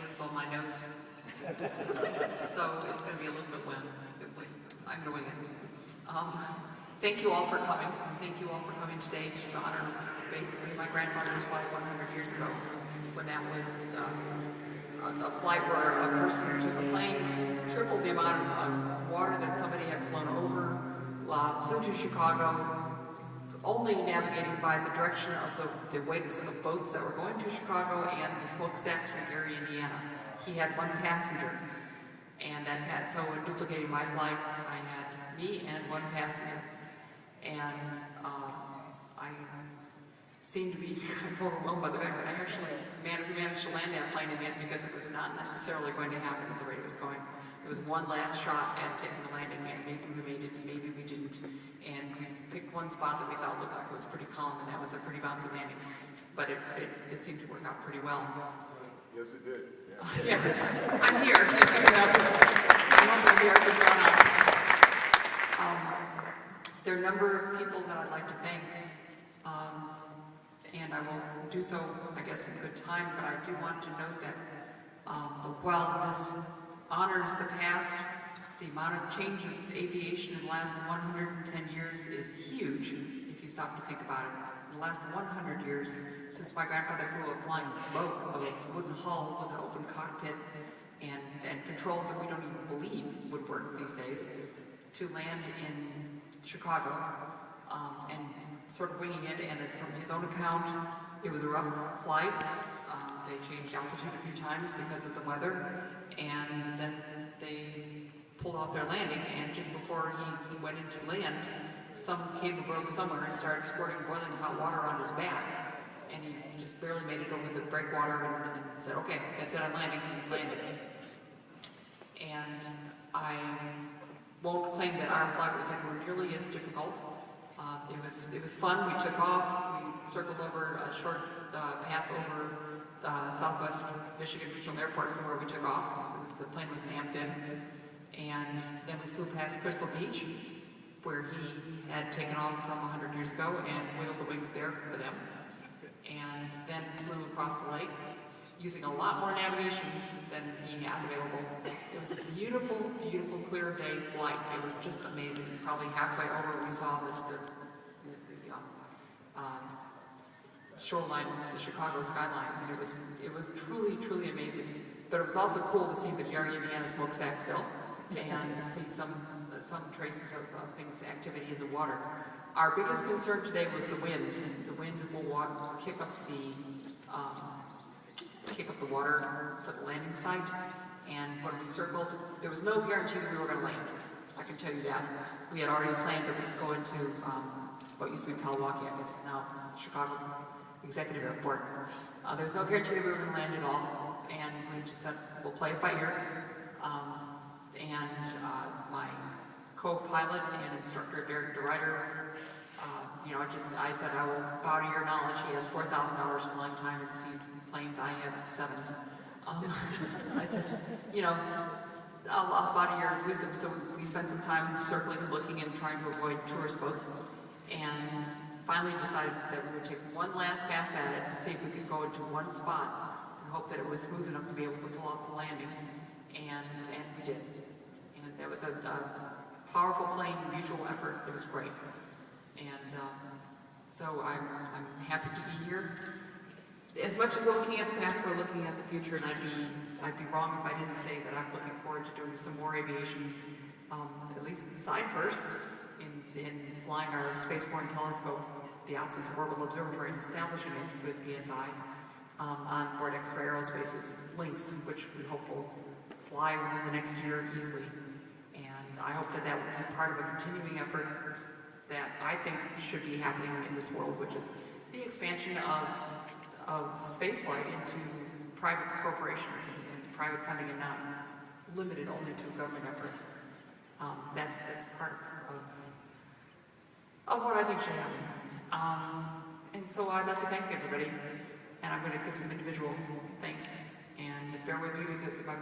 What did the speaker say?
lose all my notes. So it's going to be a little bit win. I'm going to wing it. Thank you all for coming. Thank you all for coming today to honor basically my grandfather's flight 100 years ago, when that was a flight where a person took a plane, tripled the amount of water that somebody had flown over, flew to Chicago, only navigating by the direction of the wakes of boats that were going to Chicago and the smokestacks from Gary, Indiana. He had one passenger, and so in duplicating my flight, I had me and one passenger, and I seemed to be kind of overwhelmed by the fact that I actually managed to land that plane in the end, because it was not necessarily going to happen at the rate it was going. It was one last shot at taking the landing, and maybe we made it, maybe we didn't. And we picked one spot that we thought looked like it was pretty calm, and that was a pretty bouncy landing. But it seemed to work out pretty well. Yes, it did. Yeah, I'm here. I want to hear this going on. There are a number of people that I'd like to thank, and I will do so, I guess, in good time, but I do want to note that while this honors the past, the amount of change of aviation in the last 110 years is huge, if you stop to think about it. In the last 100 years, since my grandfather flew a flying boat of a wooden hull with an open cockpit and controls that we don't even believe would work these days, to land in Chicago and sort of winging it, and from his own account, it was a rough flight. They changed altitude a few times because of the weather, and then they pulled off their landing, and just before he went into land, some cable broke somewhere and started squirting boiling hot water on his back, and he just barely made it over the breakwater and said, "Okay, that's it, I'm landing," and he landed. And I won't claim that our flight was anywhere nearly as difficult. It was fun. We took off, we circled over a short pass over Southwest Michigan Regional Airport from where we took off. The plane was an Amphib. And then we flew past Crystal Beach, where he had taken off from 100 years ago and wheeled the wings there for them. And then flew across the lake, using a lot more navigation than he had available. It was a beautiful, beautiful, clear day flight. It was just amazing. Probably halfway over, we saw the shoreline, the Chicago skyline. And it was truly, truly amazing. But it was also cool to see the Gary, Indiana smokestack still, and see some traces of activity in the water. Our biggest concern today was the wind. The wind will kick up the water for the landing site, and when we circled, there was no guarantee that we were going to land. I can tell you that. We had already planned that we'd go into what used to be Palawaki, I guess now Chicago Executive Airport. There was no guarantee that we were going to land at all, and we just said, we'll play it by ear. And my co-pilot and instructor, Derek DeRuyter, I said, I will bow to your knowledge. He has 4,000 hours flying time and sees planes. I have 7. I said, I'll bow to your wisdom. So we spent some time circling and looking and trying to avoid tourist boats, and finally decided that we would take one last pass at it to see if we could go into one spot and hope that it was smooth enough to be able to pull off the landing. And we did. And that was a powerful plane, mutual effort. It was great. And so I'm happy to be here. As much as we're looking at the past, we're looking at the future, and I'd be wrong if I didn't say that I'm looking forward to doing some more aviation, at least side firsts, in flying our spaceborne telescope, the ATSIS Orbital Observatory, and establishing it with PSI on board X-Ray Aerospace's Lynx, which we hope will fly within the next year easily. And I hope that will be part of a continuing effort that I think should be happening in this world, which is the expansion of spaceflight into private corporations and private funding, and not limited only to government efforts. That's part of what I think should happen. And so I'd like to thank everybody, and I'm going to give some individual thanks, and bear with me because if I